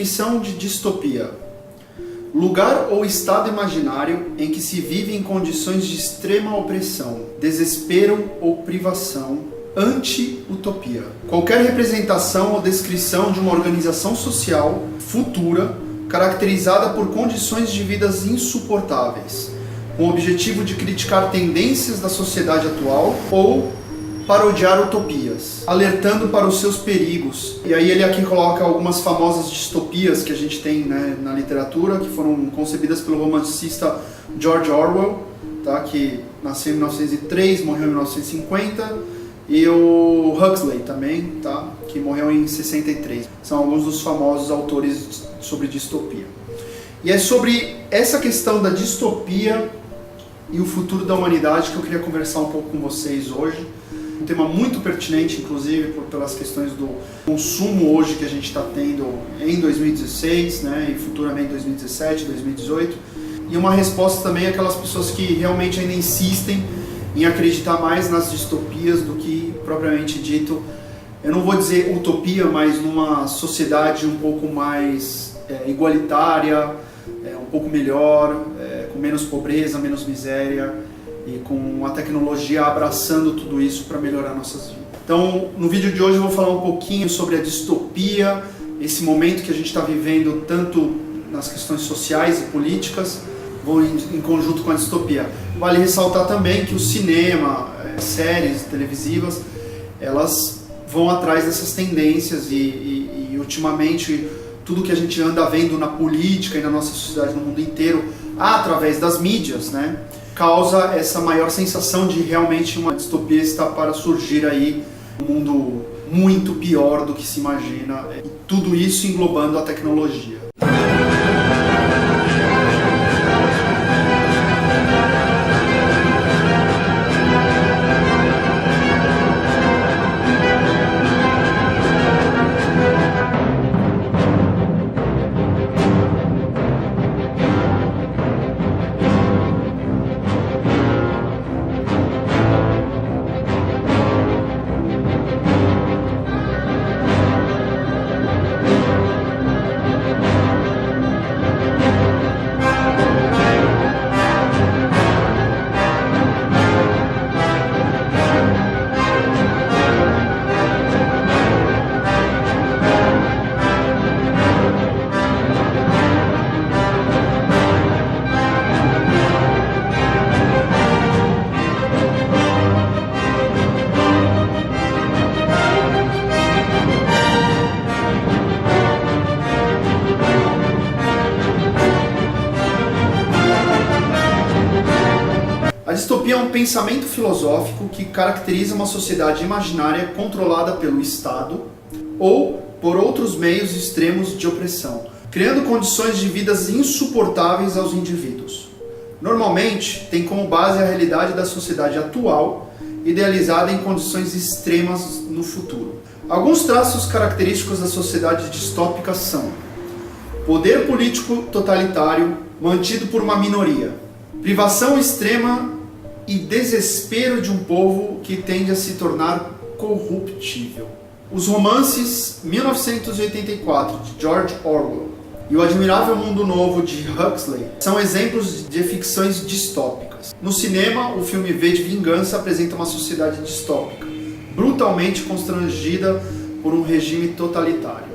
Definição de distopia: lugar ou estado imaginário em que se vive em condições de extrema opressão, desespero ou privação, anti-utopia. Qualquer representação ou descrição de uma organização social futura caracterizada por condições de vidas insuportáveis, com o objetivo de criticar tendências da sociedade atual ou parodiar utopias, alertando para os seus perigos. E aí ele aqui coloca algumas famosas distopias que a gente tem, né, na literatura, que foram concebidas pelo romancista George Orwell, tá, que nasceu em 1903, morreu em 1950, e o Huxley também, tá, que morreu em 63. São alguns dos famosos autores sobre distopia. E é sobre essa questão da distopia e o futuro da humanidade que eu queria conversar um pouco com vocês hoje. Um tema muito pertinente, inclusive, pelas questões do consumo hoje que a gente está tendo em 2016, né, e futuramente 2017, 2018. E uma resposta também àquelas pessoas que realmente ainda insistem em acreditar mais nas distopias do que, propriamente dito, eu não vou dizer utopia, mas numa sociedade um pouco mais igualitária, um pouco melhor, com menos pobreza, menos miséria, e com a tecnologia abraçando tudo isso para melhorar nossas vidas. Então, no vídeo de hoje eu vou falar um pouquinho sobre a distopia, esse momento que a gente está vivendo tanto nas questões sociais e políticas, vou em conjunto com a distopia. Vale ressaltar também que o cinema, séries televisivas, elas vão atrás dessas tendências e ultimamente tudo que a gente anda vendo na política e na nossa sociedade no mundo inteiro, através das mídias, né, causa essa maior sensação de realmente uma distopia está para surgir aí, um mundo muito pior do que se imagina, e tudo isso englobando a tecnologia. A distopia é um pensamento filosófico que caracteriza uma sociedade imaginária controlada pelo Estado ou por outros meios extremos de opressão, criando condições de vidas insuportáveis aos indivíduos. Normalmente, tem como base a realidade da sociedade atual, idealizada em condições extremas no futuro. Alguns traços característicos da sociedade distópica são: poder político totalitário mantido por uma minoria, privação extrema e desespero de um povo que tende a se tornar corruptível. Os romances 1984 de George Orwell e O Admirável Mundo Novo de Huxley são exemplos de ficções distópicas. No cinema, o filme V de Vingança apresenta uma sociedade distópica, brutalmente constrangida por um regime totalitário.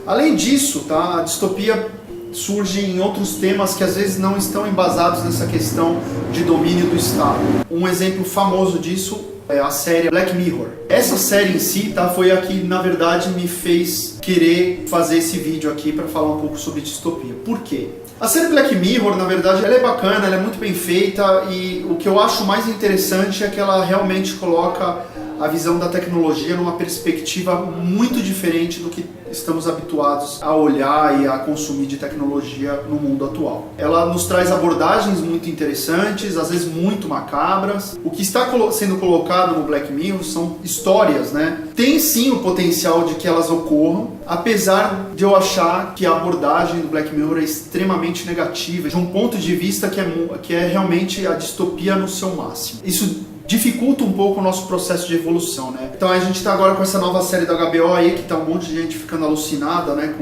Além disso, tá, a distopia surge em outros temas que às vezes não estão embasados nessa questão de domínio do Estado. Um exemplo famoso disso é a série Black Mirror. Essa série em si, tá, foi a que na verdade me fez querer fazer esse vídeo aqui para falar um pouco sobre distopia. Por quê? A série Black Mirror, na verdade, ela é bacana, ela é muito bem feita, e o que eu acho mais interessante é que ela realmente coloca a visão da tecnologia numa perspectiva muito diferente do que estamos habituados a olhar e a consumir de tecnologia no mundo atual. Ela nos traz abordagens muito interessantes, às vezes muito macabras. O que está sendo colocado no Black Mirror são histórias, né? Tem sim o potencial de que elas ocorram, apesar de eu achar que a abordagem do Black Mirror é extremamente negativa, de um ponto de vista que é realmente a distopia no seu máximo. Isso dificulta um pouco o nosso processo de evolução, né? Então a gente está agora com essa nova série da HBO aí, que tá um monte de gente ficando alucinada, né,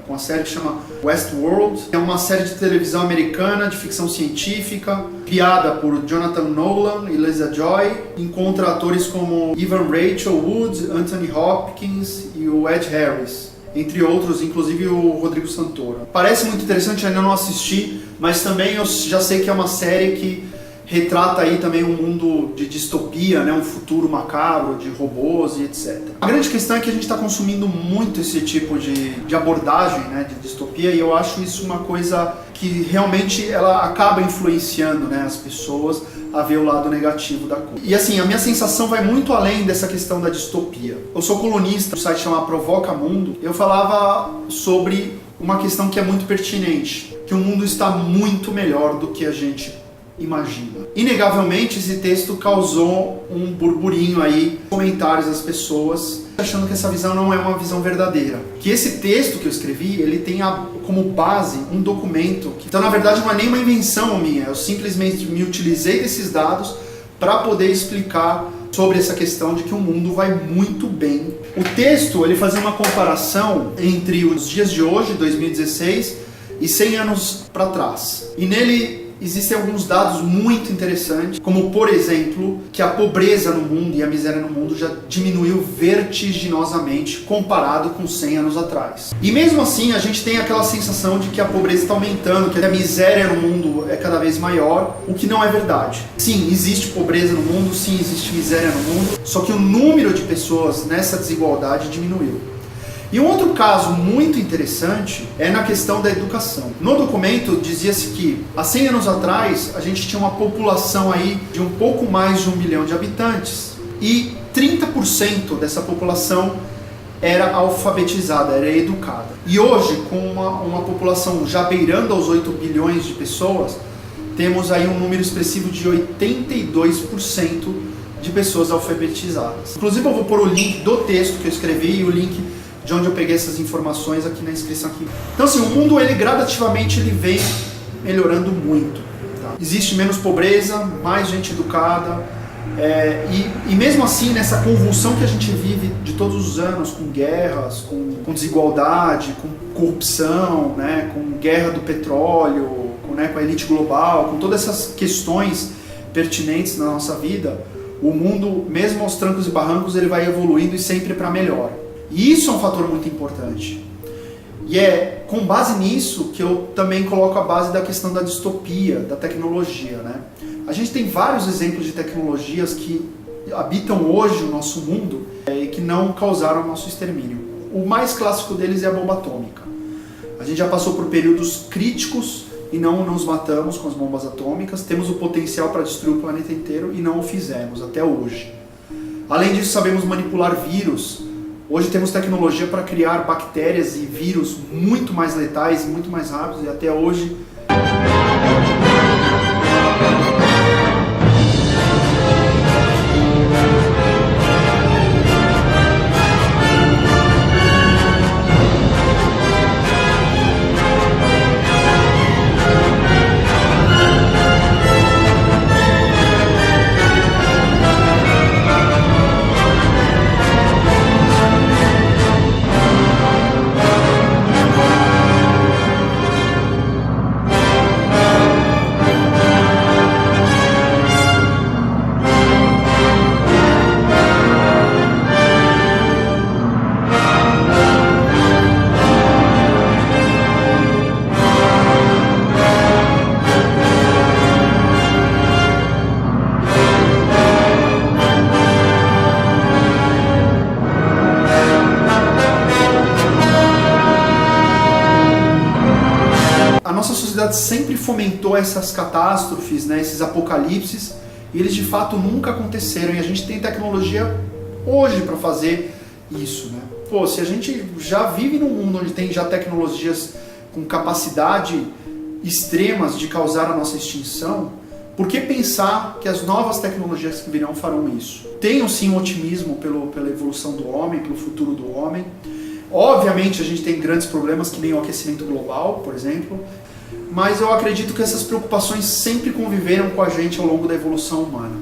com a série que chama Westworld. É uma série de televisão americana de ficção científica, criada por Jonathan Nolan e Lisa Joy. Encontra atores como Evan Rachel Wood, Anthony Hopkins e o Ed Harris, entre outros, inclusive o Rodrigo Santoro. Parece muito interessante, ainda não assisti, mas também eu já sei que é uma série que retrata aí também um mundo de distopia, né? Um futuro macabro, de robôs e etc. A grande questão é que a gente está consumindo muito esse tipo de abordagem, né? De distopia, e eu acho isso uma coisa que realmente ela acaba influenciando, né? As pessoas a ver o lado negativo da coisa. E assim, a minha sensação vai muito além dessa questão da distopia. Eu sou colunista, o site chama Provoca Mundo. Eu falava sobre uma questão que é muito pertinente, que o mundo está muito melhor do que a gente imagina. Inegavelmente, esse texto causou um burburinho aí, comentários das pessoas, achando que essa visão não é uma visão verdadeira. Que esse texto que eu escrevi, ele tem como base um documento, então na verdade não é nem uma invenção minha, eu simplesmente me utilizei desses dados para poder explicar sobre essa questão de que o mundo vai muito bem. O texto, ele fazia uma comparação entre os dias de hoje, 2016, e 100 anos para trás. E nele existem alguns dados muito interessantes, como por exemplo, que a pobreza no mundo e a miséria no mundo já diminuiu vertiginosamente comparado com 100 anos atrás. E mesmo assim a gente tem aquela sensação de que a pobreza está aumentando, que a miséria no mundo é cada vez maior, o que não é verdade. Sim, existe pobreza no mundo, sim, existe miséria no mundo, só que o número de pessoas nessa desigualdade diminuiu. E um outro caso muito interessante é na questão da educação. No documento dizia-se que há 100 anos atrás a gente tinha uma população aí de um pouco mais de 1 bilhão de habitantes e 30% dessa população era alfabetizada, era educada. E hoje, com uma população já beirando aos 8 bilhões de pessoas, temos aí um número expressivo de 82% de pessoas alfabetizadas. Inclusive eu vou pôr o link do texto que eu escrevi e o link de onde eu peguei essas informações aqui na inscrição aqui. Então assim, o mundo ele gradativamente ele vem melhorando muito. Tá? Existe menos pobreza, mais gente educada, e mesmo assim nessa convulsão que a gente vive de todos os anos, com guerras, com desigualdade, com corrupção, né, com guerra do petróleo, com a elite global, com todas essas questões pertinentes na nossa vida, o mundo, mesmo aos trancos e barrancos, ele vai evoluindo e sempre para melhor. E isso é um fator muito importante. E é com base nisso que eu também coloco a base da questão da distopia, da tecnologia, né? A gente tem vários exemplos de tecnologias que habitam hoje o nosso mundo e que não causaram o nosso extermínio. O mais clássico deles é a bomba atômica. A gente já passou por períodos críticos e não nos matamos com as bombas atômicas. Temos o potencial para destruir o planeta inteiro e não o fizemos até hoje. Além disso, sabemos manipular vírus. Hoje temos tecnologia para criar bactérias e vírus muito mais letais, muito mais rápidos, e até hoje sempre fomentou essas catástrofes, né, esses apocalipses, e eles de fato nunca aconteceram, e a gente tem tecnologia hoje para fazer isso, né? Pô, se a gente já vive num mundo onde tem já tecnologias com capacidade extremas de causar a nossa extinção, por que pensar que as novas tecnologias que virão farão isso? Tenho sim um otimismo pela evolução do homem, pelo futuro do homem. Obviamente a gente tem grandes problemas que nem o aquecimento global, por exemplo, mas eu acredito que essas preocupações sempre conviveram com a gente ao longo da evolução humana.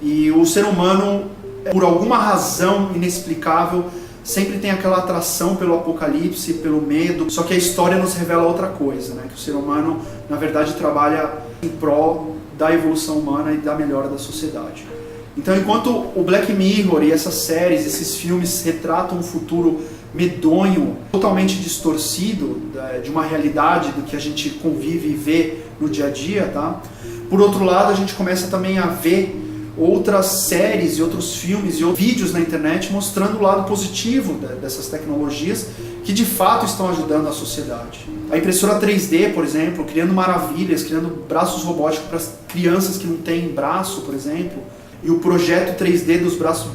E o ser humano, por alguma razão inexplicável, sempre tem aquela atração pelo apocalipse, pelo medo, só que a história nos revela outra coisa, né? Que o ser humano, na verdade, trabalha em prol da evolução humana e da melhora da sociedade. Então, enquanto o Black Mirror e essas séries, esses filmes retratam um futuro medonho, totalmente distorcido de uma realidade do que a gente convive e vê no dia a dia, tá? Por outro lado, a gente começa também a ver outras séries e outros filmes e outros vídeos na internet mostrando o lado positivo dessas tecnologias que de fato estão ajudando a sociedade. A impressora 3D, por exemplo, criando maravilhas, criando braços robóticos para crianças que não têm braço, por exemplo, e o projeto 3D dos braços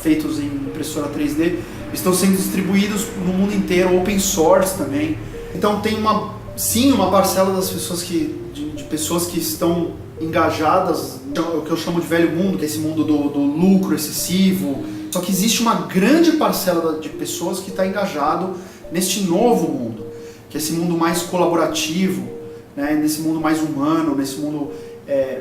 feitos em impressora 3D estão sendo distribuídos no mundo inteiro, open source também. Então tem uma parcela das pessoas de pessoas que estão engajadas, o que eu chamo de velho mundo, que é esse mundo do lucro excessivo. Só que existe uma grande parcela de pessoas que está engajado neste novo mundo, que é esse mundo mais colaborativo, né? Nesse mundo mais humano, nesse mundo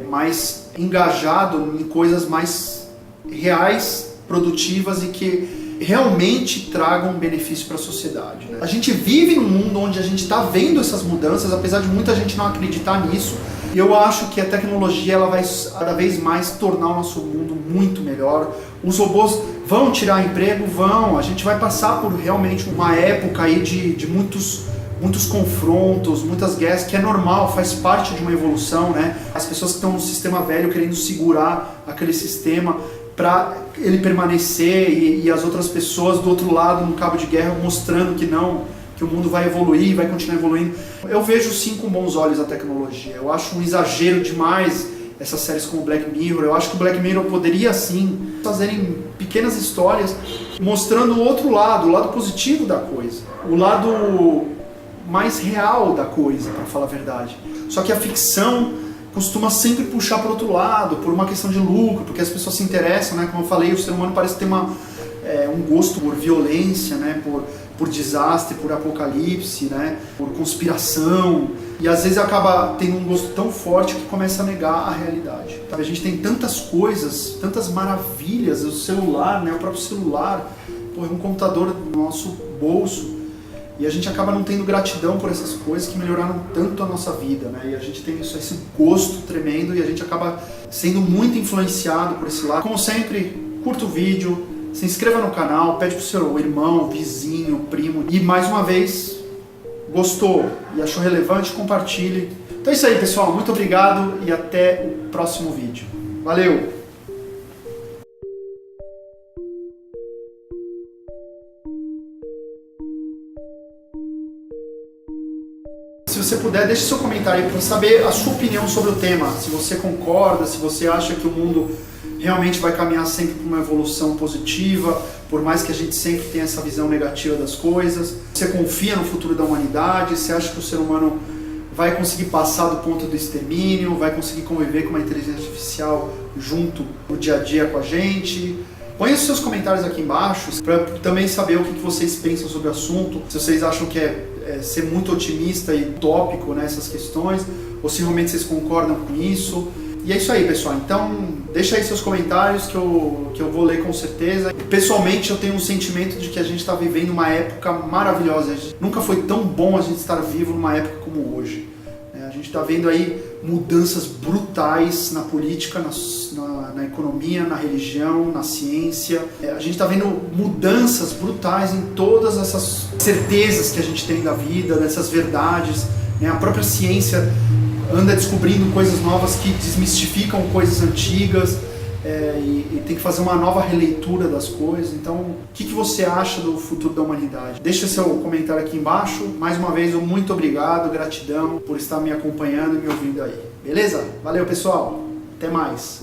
mais engajado em coisas mais reais, produtivas e que realmente tragam benefício para a sociedade, né? A gente vive num mundo onde a gente está vendo essas mudanças, apesar de muita gente não acreditar nisso. E eu acho que a tecnologia ela vai cada vez mais tornar o nosso mundo muito melhor. Os robôs vão tirar emprego? Vão. A gente vai passar por realmente uma época aí de muitos confrontos, muitas guerras, que é normal, faz parte de uma evolução, né? As pessoas que estão no sistema velho querendo segurar aquele sistema para ele permanecer e as outras pessoas do outro lado no cabo de guerra mostrando que não, que o mundo vai evoluir, vai continuar evoluindo. Eu vejo sim com bons olhos a tecnologia. Eu acho um exagero demais essas séries como Black Mirror. Eu acho que o Black Mirror poderia sim fazerem pequenas histórias mostrando o outro lado, o lado positivo da coisa, o lado mais real da coisa, para falar a verdade. Só que a ficção costuma sempre puxar para o outro lado, por uma questão de lucro, porque as pessoas se interessam, né? Como eu falei, o ser humano parece ter um gosto por violência, né? Por desastre, por apocalipse, né? Por conspiração, e às vezes acaba tendo um gosto tão forte que começa a negar a realidade. A gente tem tantas coisas, tantas maravilhas, o celular, né? O próprio celular, é um computador no nosso bolso, e a gente acaba não tendo gratidão por essas coisas que melhoraram tanto a nossa vida, né? E a gente tem esse gosto tremendo e a gente acaba sendo muito influenciado por esse lado. Como sempre, curta o vídeo, se inscreva no canal, pede pro seu irmão, vizinho, primo. E mais uma vez, gostou e achou relevante, compartilhe. Então é isso aí, pessoal. Muito obrigado e até o próximo vídeo. Valeu! Se você puder, deixe seu comentário para saber a sua opinião sobre o tema. Se você concorda, se você acha que o mundo realmente vai caminhar sempre para uma evolução positiva, por mais que a gente sempre tenha essa visão negativa das coisas. Você confia no futuro da humanidade? Você acha que o ser humano vai conseguir passar do ponto do extermínio? Vai conseguir conviver com uma inteligência artificial junto no dia a dia com a gente? Põe os seus comentários aqui embaixo para também saber o que vocês pensam sobre o assunto. Se vocês acham que é ser muito otimista e utópico nessas questões, ou se realmente vocês concordam com isso. E é isso aí, pessoal. Então, deixa aí seus comentários que eu vou ler com certeza. Pessoalmente, eu tenho um sentimento de que a gente está vivendo uma época maravilhosa. Nunca foi tão bom a gente estar vivo numa época como hoje. A gente está vendo aí mudanças brutais na política, na economia, na religião, na ciência. A gente está vendo mudanças brutais em todas essas certezas que a gente tem da vida, dessas verdades. A própria ciência anda descobrindo coisas novas que desmistificam coisas antigas, e tem que fazer uma nova releitura das coisas. Então, o que você acha do futuro da humanidade? Deixa seu comentário aqui embaixo. Mais uma vez, muito obrigado, gratidão por estar me acompanhando e me ouvindo aí. Beleza? Valeu, pessoal. Até mais.